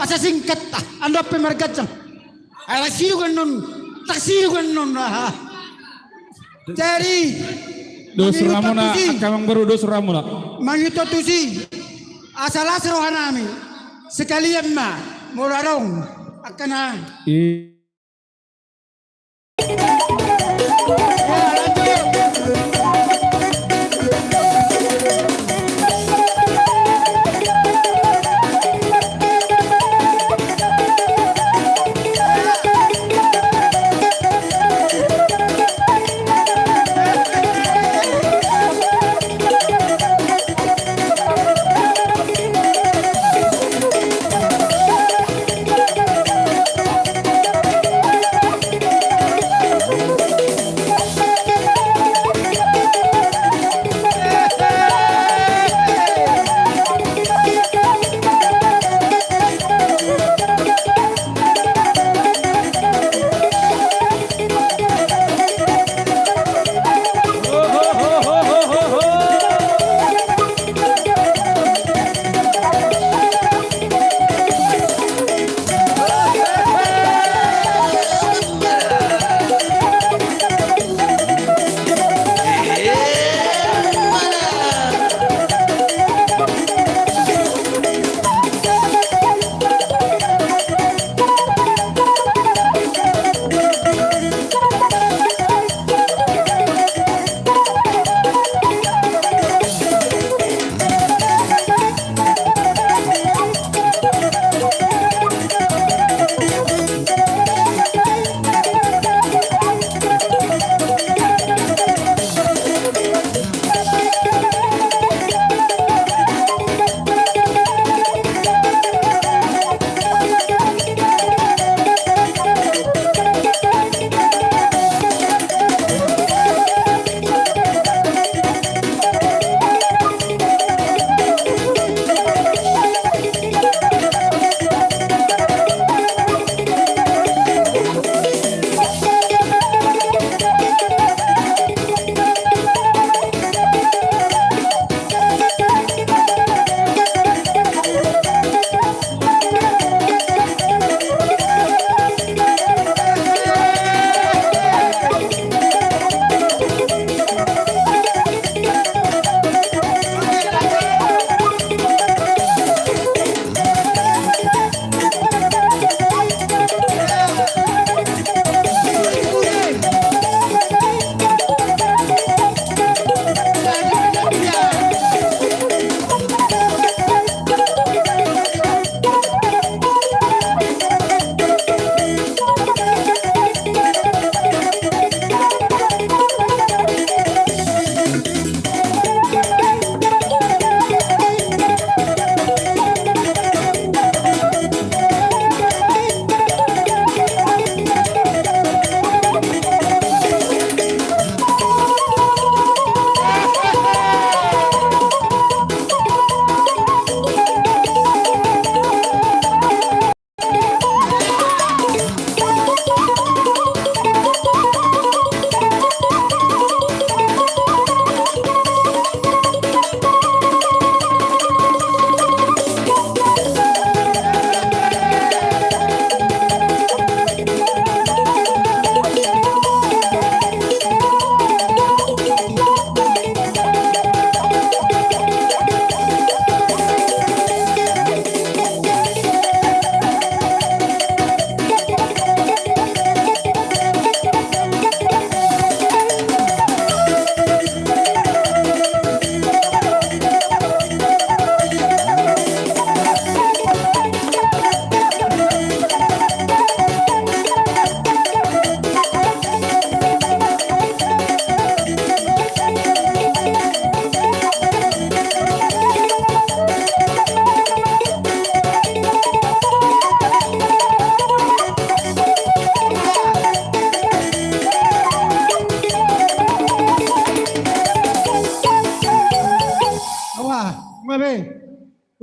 masa singkat anda pemergat ala sirugan non tak sirugan non jadi dos ramuna kamang baru dos ramuna mangito tusi asal rohanami sekalian ma morarong akana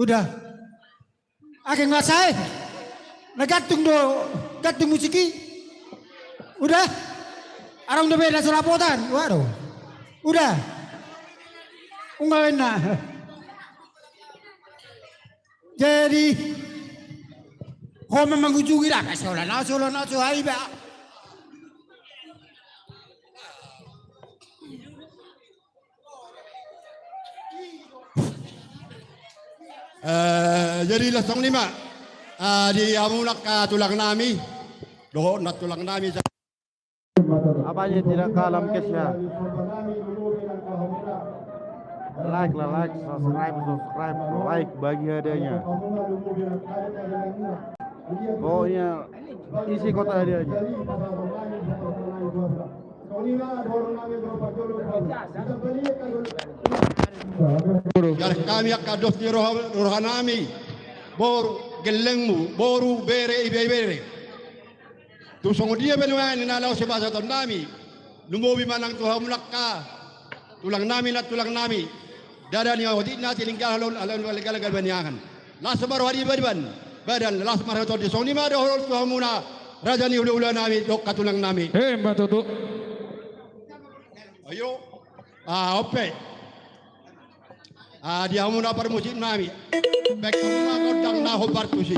Udah. Aking ngasay. Nagatung do, gatung musiki. Udah. Arang do beda serapotan. Waduh. Udah. Ungawin na. Jadi Kome mengunjungi lah, sola naso hai ba. Jadi lesong lima di amulak tulang nami, doh nat tulang nami. Apanya tidak kalam kesya. Like lah, like, subscribe, like bagi hadiahnya. Pokoknya isi kota hadiahnya. Kami akan dos di rohanami, boru gelengmu, boru bere ibe bere. Tu songo dia benuan na lau sebasa ton nami, lumobi manang tu hamulakka, tulang nami na tulang nami. Dada ni awadi na tilingkal halon legal banyangan. Las baru hari badan las marah tu di songo ni mada halon tu hamuna raja ni ula nami dok katulang nami. Mbak Tutu. Ayo, ope. Dia hamuna par musim nami. Bek hamuna kodang na hobar tusi.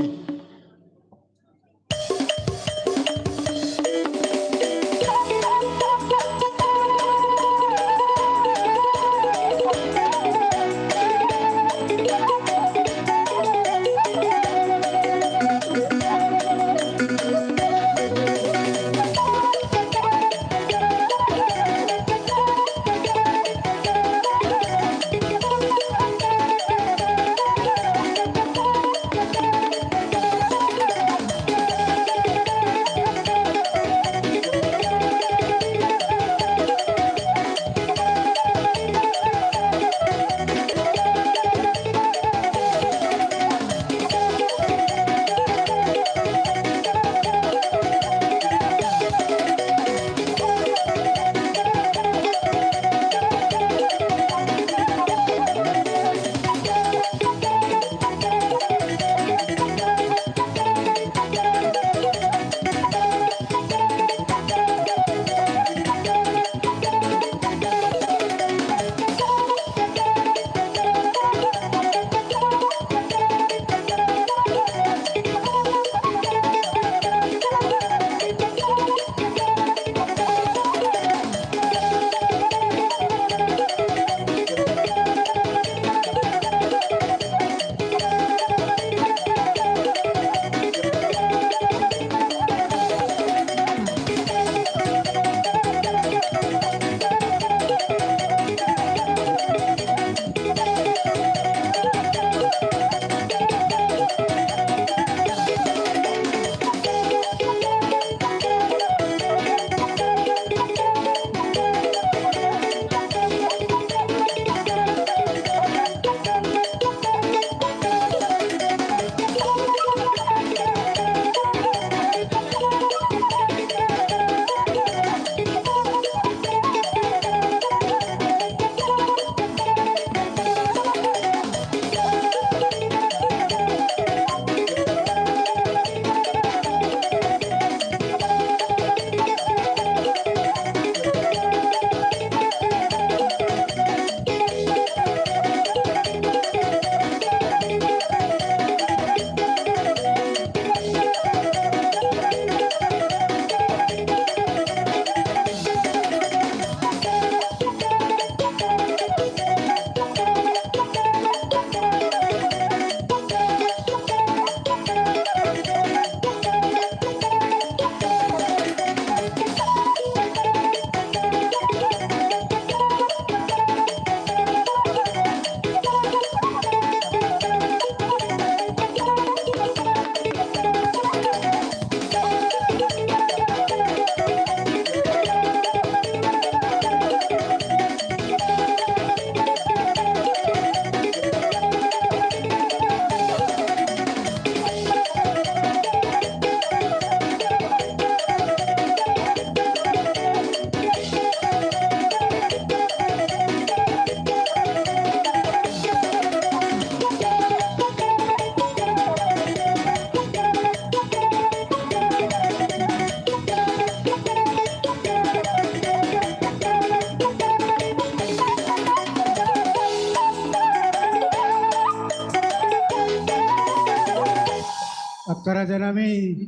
Akkaraja nami,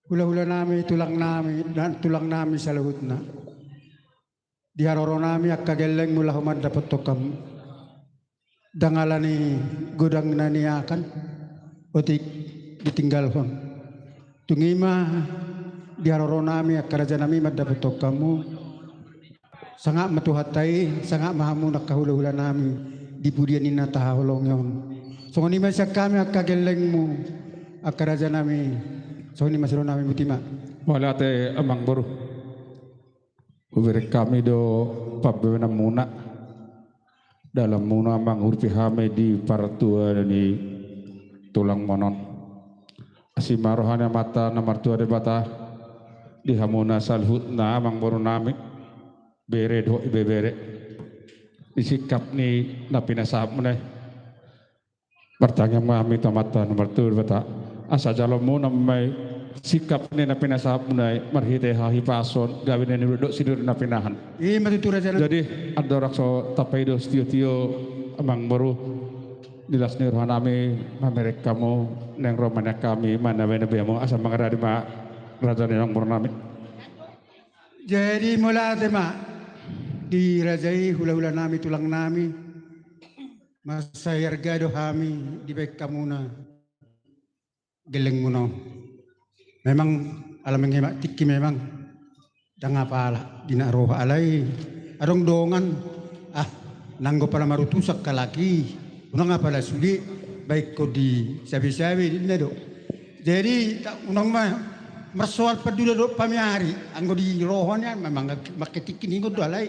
hula-hula nami, tulang nami sa luhut na. Diharoro nami akkageleng mula humad dapat tokam. Dangalani gudang naniakan, otik ditinggal pun. Tungima diharoro nami akkaraja nami mad dapat tokamu. Sangat matuhatai, sangat mahamu nakahula-hula nami di pudian ina tahaholong yon. So ni masya kami akkagelengmu akkaraja nami. So ni masiro nami mutima. Wala te amang baru. Uberi kami do pabena muna dalam muna amang urpi hame di partua ni tulang monon. Asimarohana mata nomor tua de bata di hamuna salhut na amang baru nami bere do ibe bere disikap ni napina sahab munai bertanya mami tomata nomor tua bata asa jalomu namai sikap ni napina sahab munai marhite hahi pason gawin ni duduk sidur napinahan. Matutura jalan. Jadi ada rakso tapai do tio amang baru dilas ni rohanami mamerek kamu neng romanya kami mana bena bemo asa mangaradi ma raja ni nang bernami. Jadi mula tema dirajai hula-hula nami tulang nami masayar gado hami di baik kamuna geleng muno. Memang alam yang hemat tiki memang dang apa dina roh alai adong dongan nanggo pala marutusak kalaki unang apa sudi baik ko di sabi-sabi di do. Jadi unang mersoal peduli do pamiari anggo di rohnya memang maketiki ningo do alai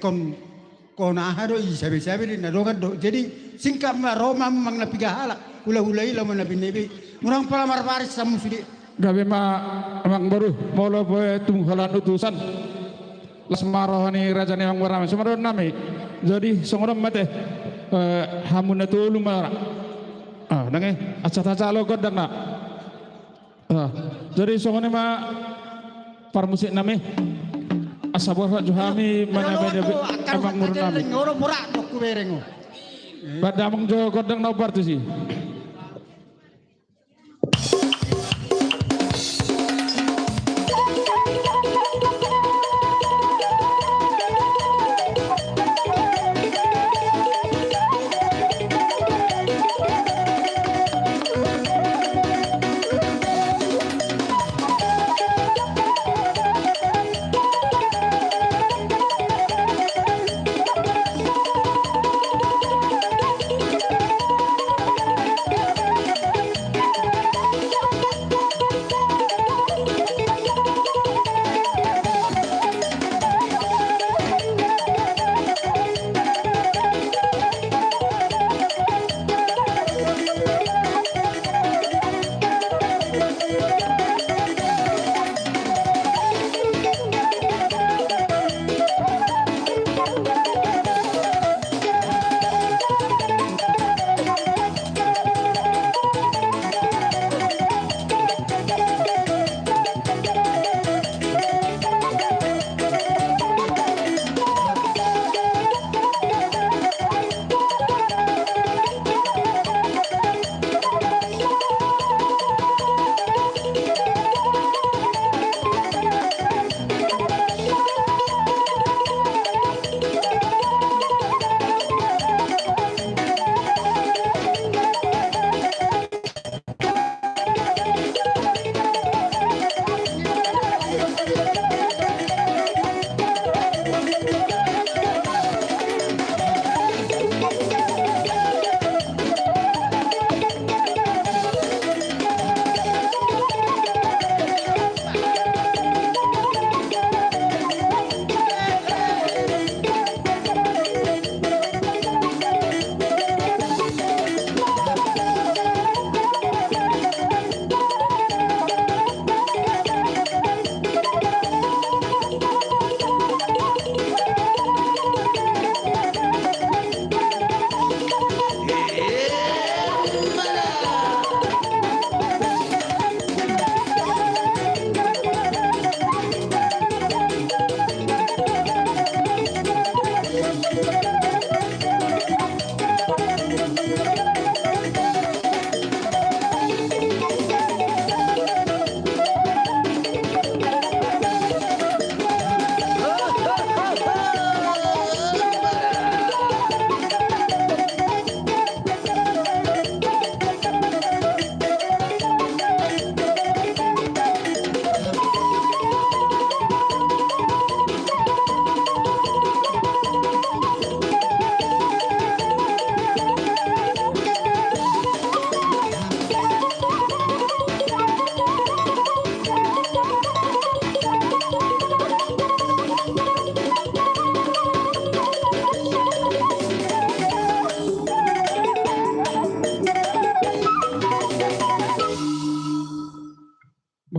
kon ahado i sabi-sabi di nadongan do. Jadi singkat maroma memang napigahala hula-hulai lamun nabi nebi unang pala marparis samu sudi. Gawe ma amang baru molo poe tunghalan utusan lasmarohani raja ni amang barame sumaron nami jadi songoram mate hamun tulung mara nange aca-aca lo godang na jadi songone ma parmusik nami asabor johami mana beda amang murun nami ngoro murak doku berengo badamang jo godang na partu si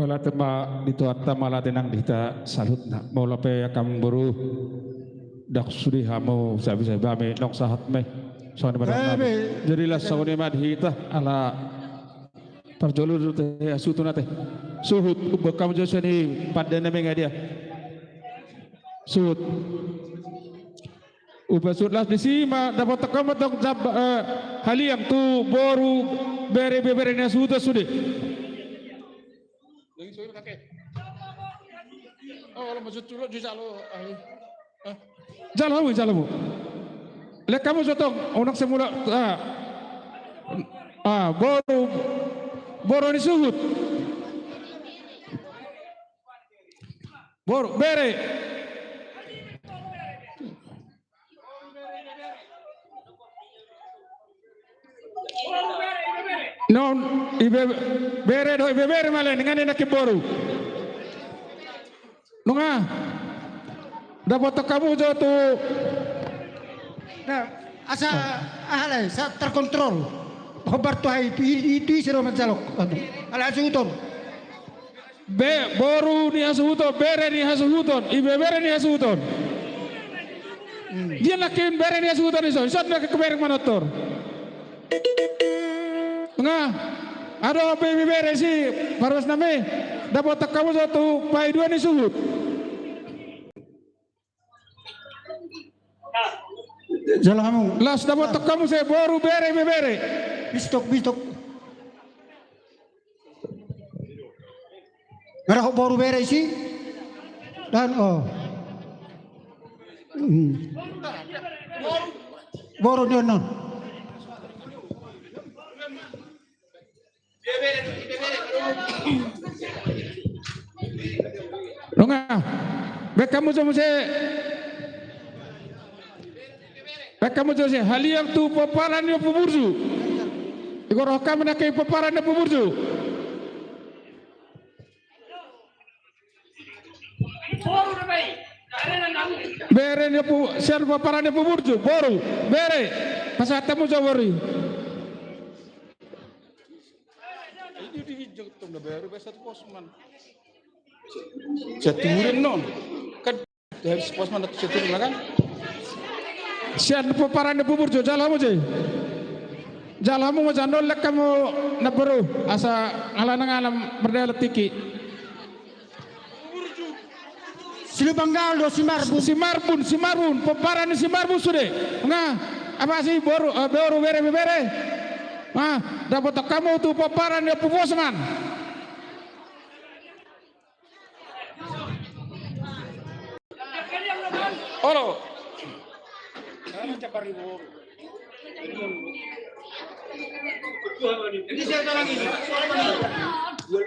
malate ma dituata malate nang dita salut na mau lape akam buru dak sudi hamo sabi me nok sahat me sone badang jadilah sone madhita ala parjolu teh asutuna teh suhut ubakam josani padane me dia suhut ubasutlah disima dapat tekam tok haliang tu boru bere bere nya sudah sudah. Lagi soal kakek. Oh, kalau masuk dulu di jalo. Jalamu. Lek kamu sotong onak semula boru ni suhut. Boru bere. Non ibe bere malen ngane nak boru. Nunga. Dapat kamu jatuh. Nah, asa ahalay sa terkontrol. Hobar tu hay itu siro majalok. Ala suton. Boru ni hasuton, bere ni hasuton, ibe bere ni hasuton. Dia nakin bere ni hasuton iso. Iso nak ke bere manotor. Nga, ada apa yang bere si parwas name dapat kamu satu pai dua ni suhut. Jalamu. Las dapat kamu saya boru bere. Bistok. Ngarah baru bere sih. Dan Boru dia non. Nonga, kamu saya haliang tu paparan yang peburju. Igoroh kamu nak ke paparan yang peburju. Bere ni siapa paparan yang peburju? Boru, bere. Pasal tamu jawari. Baru besar posman. Jatuhin non. Kan dari posman atau jatuhin lah kan. Sian paparan bubur jo jalamu je. Jalamu mo jandol lek kamu nabaru asa ngalam berdaya letiki. Silubanggal do simarbun paparan simarbun sudah. Enggak apa sih boru bere. Dapat kamu tu paparan ya posman. Halo.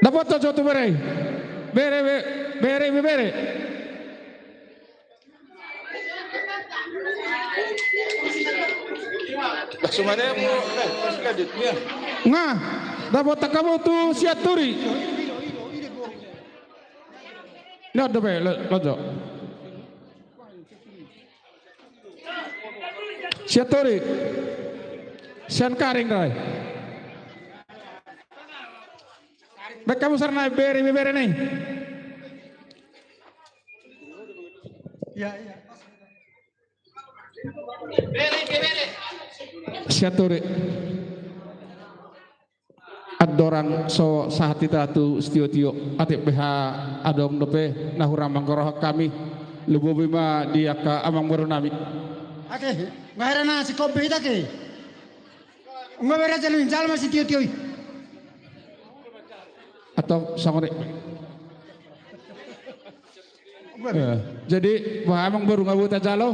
Dapat tu bere. Sumare mo kaditnya. Nga, dapat kamu tu siaturi. Lihat deh, lojo. Siaturi. Sian karing rai. Baik kamu sarna bere nih. Ya. Bere. Siaturi. Adorang so sahatita tu tio atik BH adong dope nahura mangkoroh kami lubo bima dia ka amang nami. Ake, ngahera na si kobe ita ke. Ngabera jalin jal masih tio. Atau sangore. Jadi wah amang baru ngabuta jalo.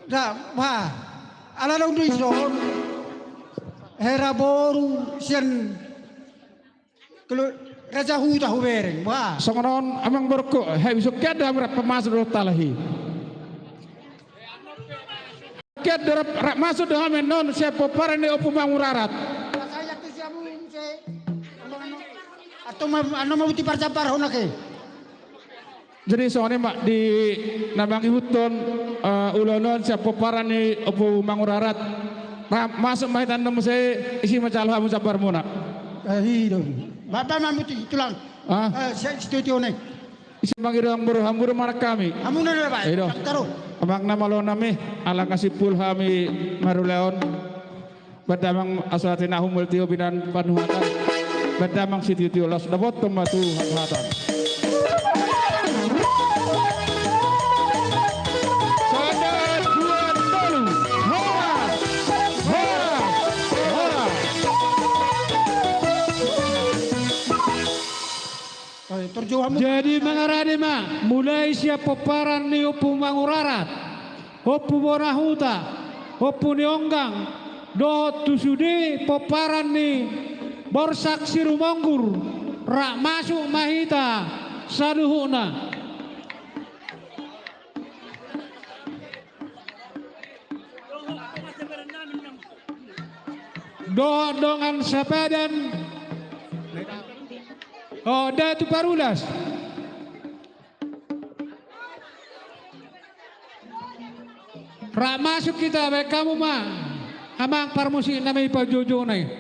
Dah, wah. Ala dong tu iso. Hera boru sian kalau raja huta hubereng wah songonon amang berko hai bisa kada berapa masuk talahi kada masuk dalam non siapa parane opo mangurarat saya tu siamu se atau anu mau diparcapar honake jadi soalnya mak di nabang ihuton ulonon siapa parane opo mangurarat masuk mahitan nemu saya isi macalah kamu sabar muna. Hidung. Bapak mamuti tulang. Saya studio nih. Isi mangirang buru hamburu mana kami. Amun na Pak. Ido. Taruh. Amak nama lo nami ala kasipul kami maruleon. Badamang asalatina humul tio binan panuhatan. Badamang siti tio los dapot pematu hatan. Sadat buat tolu. Hora. Hora. Hora. Jadi mengarani ma mulai siap peparan ni opu mangurarat, opu bonahuta, opu nionggang, do tusude peparan ni borsak sirumonggur, rak masuk mahita saduhuna. Do dongan sepadan. Oh, Datu Parulas. Rak masuk kita, baik kamu mah. Amang parmusi namanya Pak Jojo nih.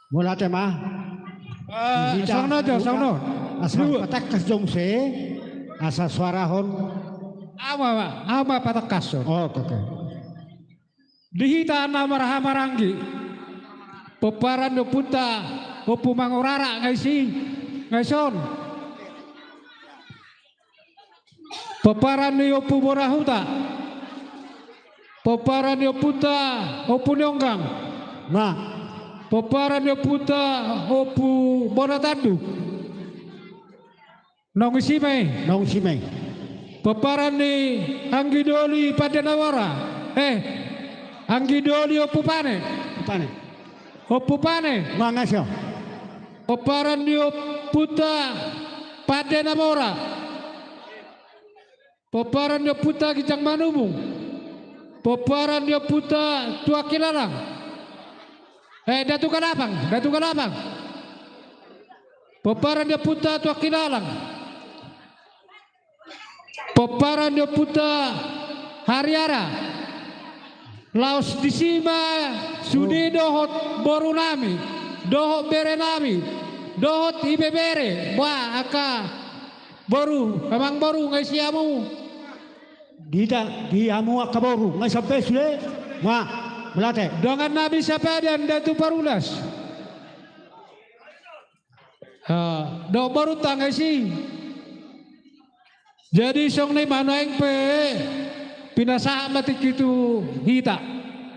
Mula tema. Sangno jo, sangno. Asal patak kasjongse, asal suarahon. Ama patak kaso. Oh, oke. Dihita nama rahamaranggi. Peparan do punta, opu mangurara ngaison. Peparan ni opu borahuta. Peparan ni oputa, opu nyonggang. Nah, Peparan ni oputa, opu boratadu. Nong simay. nong simeng. Peparan ni Anggidoli Padanawara. Anggidoli opu pane. Apa nih? Opupane. Mangasyo. Oparan dio puta Pade Namora. Poparan dio puta Kijang Manumung. Poparan dio puta Tua Kilarang. Datu Kalabang. Poparan dio puta Tua Kilarang. Poparan dio puta Hariara. Laos Disima Sudi dohot Borunami. Dohot Berenami. Dohot Ibebere. Wah aka Boru. Emang boru ngai siamu. Di amu akaboru. Ngai sampai sudah. Ma. Melate. Dengan Nabi siapa dan Datu Parulas. Do baru tangga sih. Jadi song ni mana yang pinasa mati gitu hita.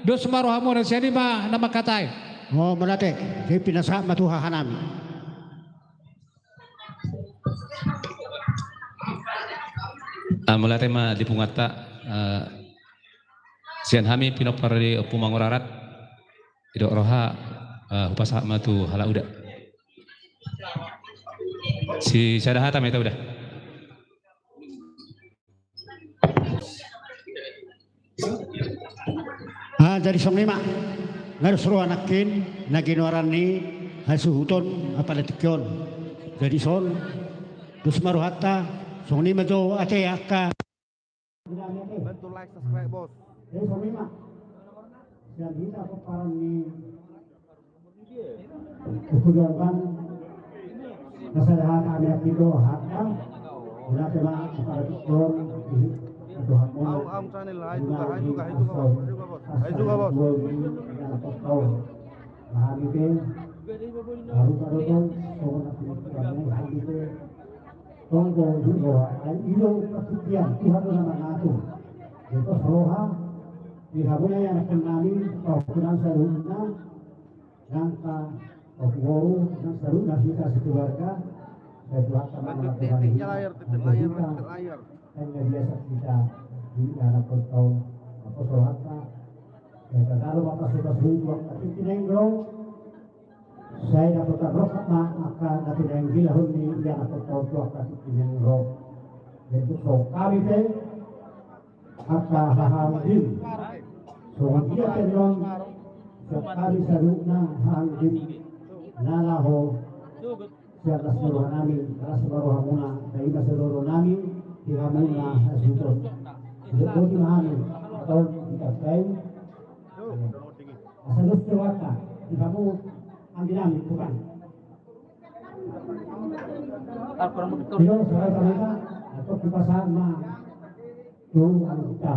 Dos maroh hamu dan siapa nama katai. Oh melate. Di pinasa matuha hanami. Mula tema di pungata sian hami pinopar di Pumangurarat idok roha upasa matu hala udah si sadahata meta udah Dari song lima ngarus ruang anakin naginuaran ni hasuhuton apa letikyon jadi son dus maruhata song lima jo ate aka Bantu like, subscribe, bos. dari song lima yang kita peparan ni kemudian nasadahan kami akido hakam mula tema kepada tikyon Tuhan Am channel, hai juga bos. Titik layar. Hanya biasa kita di dalam tahun apa sohata dan kalau bapak sudah berubah tapi tinengro saya dapat rokat maka nanti nenggi lahun ni yang aku tahu tuh kasih tinengro itu so kami teh maka hal dim so dia tenong sekali saruna hal dim nalaho siapa seluruh nami rasa baru hamuna dari seluruh nami Tiramuna Hasutun. Itu di mana? Atau di kafe? Asal Tewaka. Di kamu ambil bukan? Tidak sesuai mereka atau di pasar mah tu kita.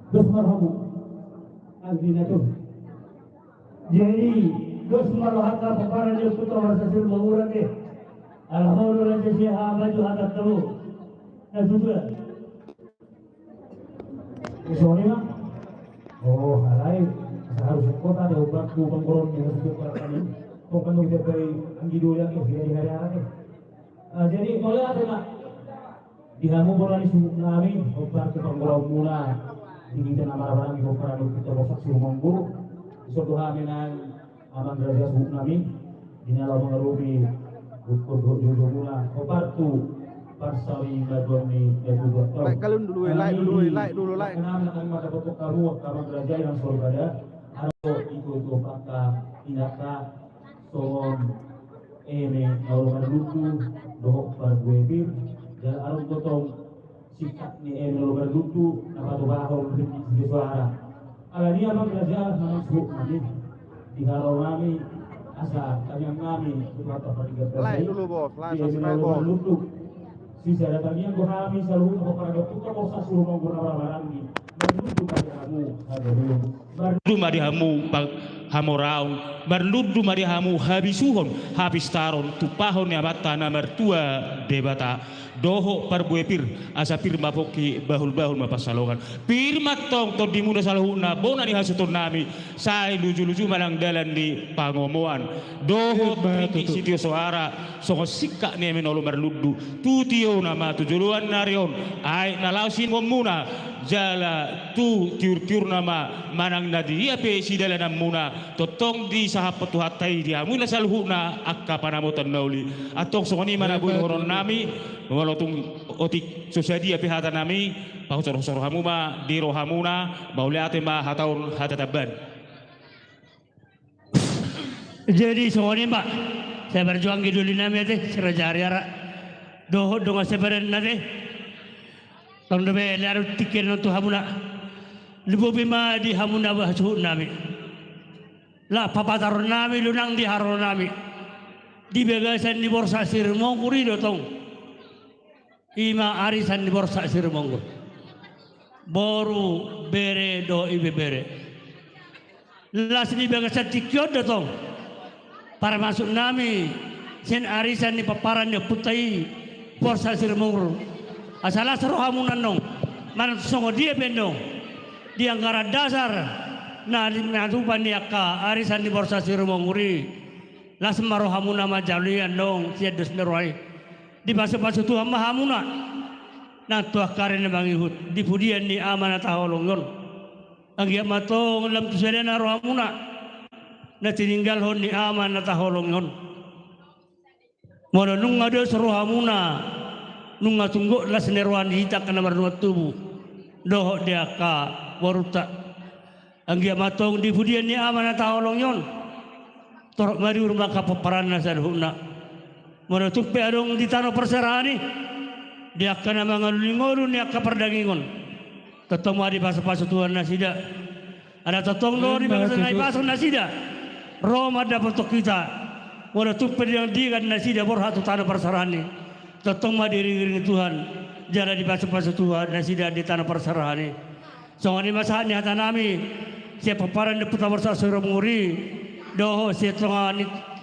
Dos marhamu. Ambil itu. Jadi dos marhamu peparan dia putra hasil mawuran deh. Alhamdulillah jasiha maju atas tahu. Nah sudah. Soalnya, oh halai seharusnya kota ada obat pengkoron yang sudah perkara ini. Bukan untuk dari anggido yang di hari-hari. Jadi mulai ada nak dihamu bola di tsunami obat pengkoron mula di nama orang di operan kita bosak siumang guru. Suatu haminan aman derajat tsunami di dalam mengerupi ukur mula obat tu Parsari Badwani Dua tahun. Like kalian dulu like. Kenapa nak ada foto kamu kerajaan yang selalu ada? Ada itu kata tindakan soal ini kalau berlutu dohok berbuebir dan arum potong sikap ni kalau berlutu apa tu bahau di suara. Kalau dia kerajaan masuk nanti di kalau kami asal kami kata pertiga. Like dulu bos, like subscribe bos. Sisa datangnya gua kami selalu kepada kita mau suruh mau barang ni. Berludu madihamu hamoraun berludu madihamu habisuhon habis taron tupahon ya bata nomor 2 debata doho parbuepir asapir mapoki bahul mapasalongan pirmat tong to dimuna salahuna bona di hasutun nami sai luju malang dalan di pangomoan doho priki sitio suara songo sikka ne menolo berludu tutio nama tujuluan narion ai nalausin ngomuna jala tu tiur tiur nama manang nadi ape sidalana muna totong di sahap petuhatai dia muna salhuna akka panamutan nauli atong songoni mana bun horon nami walatung otik sosadi ape hata nami pahusor hamu ma di rohamuna mauliate ma hataun hatataban. Jadi songoni mbak saya berjuang gidulin nami ate serajari ara doho donga seberen nate tong debe laru tikir no tu hamuna libo bima di hamuna bahsu nami la papatar nami lunang di haro nami di begasan di borsa sir mongkuri do tong ima arisan di borsa sir mongkur boru bere do ibe bere las di begasan tikyo do tong para masuk nami sen arisan di paparan di putai borsa sir mongkur asala serohamunan nong mana songo dia bendong di angkara dasar na di matupan dia ka arisan di borsa sirumonguri las marohamuna majalian dong siadus neroai di pasu Tuhan mahamuna na tuah karen bang ihut di pudian ni amana taholongon anggia matong lam tusedena rohamuna na tininggal hon ni amana taholongon mono nung ada serohamuna nunga tunggu las nerwan hita kana marnuat tubuh doh dia ka waruta anggia matong di budian ni amana taolong yon torok mari rumah ka peperanna sadhuna mono tupe adong di tanah perserani dia kana mangalulingolu ni ka perdagingon tetong mari pasu Tuhan nasida ada tetong do di bagai pasu nasida Roma dapat kita mono tupe yang digan nasida borhatu tanah perserani tetong madiri Tuhan jara di pasu Tuhan nasida di tanah perserahan ini songani masahani hata nami siapa paparan di putar borsa surumuri doho siapa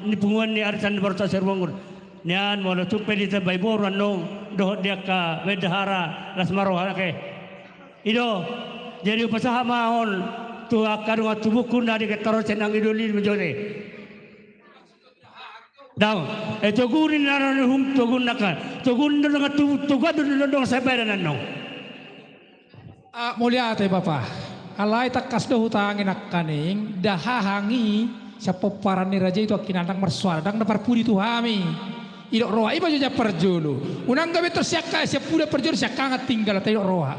ni punguan ni arisan di borsa surumur nian mau tupe di tebai boran nong doho dia ka wedahara lasmaro ke ido jadi upasaha mahon tu akan waktu buku nari ketaro senang idoli menjadi daw tugunin naran hum tugun nakan tugun dengan tugan dong seberan nong mulia ate Bapak alai takas do hutangin akaning dahahangi sa peparan ni raja itu kinandang mersuara dang dapar pudi tu hami idok roa iba juga perjulu unang gabe to siaka sia puda perjulu sia kangat tinggal ta idok roa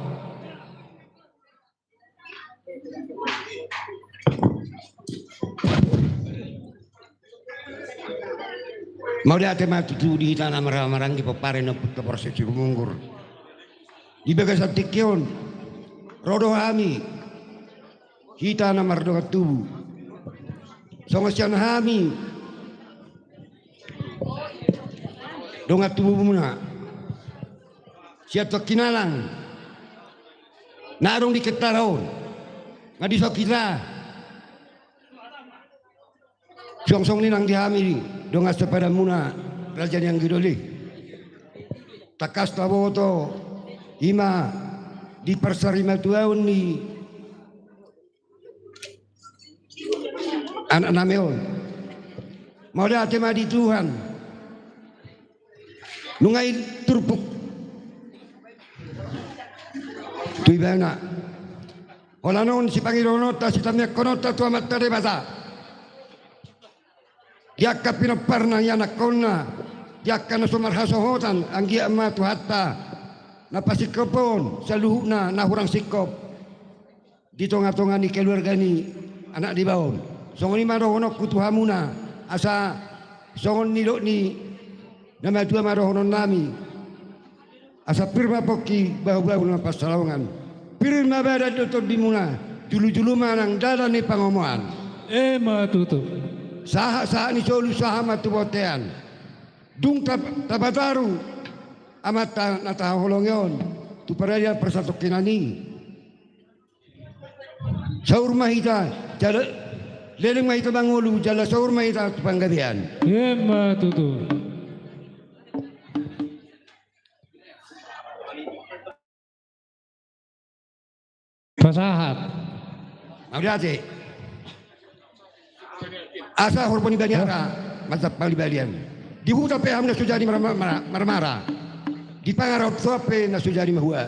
mau dia tema tuju di tanah marang di peparan na putar borsa surumur di begasan tikyon rodo hami kita na mardoga tubuh songosian hami donga tubuh muna siap kinalang narong di ketaron ngadi kita song ninang di hami donga sepeda muna raja yang gidoli takas taboto ima di persarima tuaun ni anak nameon mau dia tema di Tuhan nungai turpuk tu ibana olanon si pangironota si tamia konota tu amat tare bata yakka pinoparna yana konna yakka na sumarhasohotan anggi amma tu hatta napasikopon saluhuna nahurang sikop di tonga-tonga ni keluarga ni anak di baon songoni marohonok kutuhamuna asa songon nilo ni nama dua marohonon nami asa pirma poki bahu-bahu na pasalongan pirma badan dotor dimuna julu-julu manang dalan ni pangomoan matutup saha ni solu saha matubotean dung tabataru amat nataholongyon tu paraya persatu kinani saur mahita jala leleng mahita bangulu jala saur mahita tu panggabian matutup pasahat Audate asa horponi baniara mazhab palibalian di huta pe hamna sujadi marmara di pangarot sope na sujadi mahua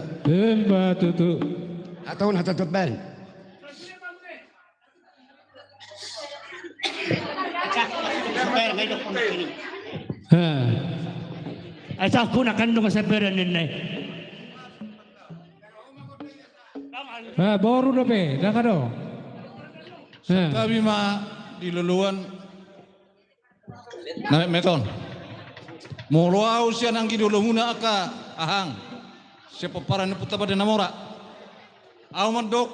matutup atau hata tebal Asa ko na kandong sa pera ninay. Boru do pe, dah kado. Kami diluluan na meton. Muluau siya nang gidolo muna aka ahang. Siapa para puta pada namora. Au mandok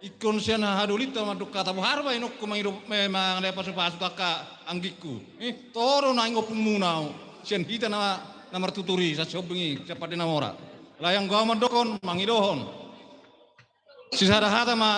ikon siya na hadulita mandok kata buharba inok kumangido memang lepas pas aka anggiku. Toro na ingop munau. Sian kita na martuturi sa sobengi siapa pada namora. Layang gua mandokon mangidohon. Sisa hata ma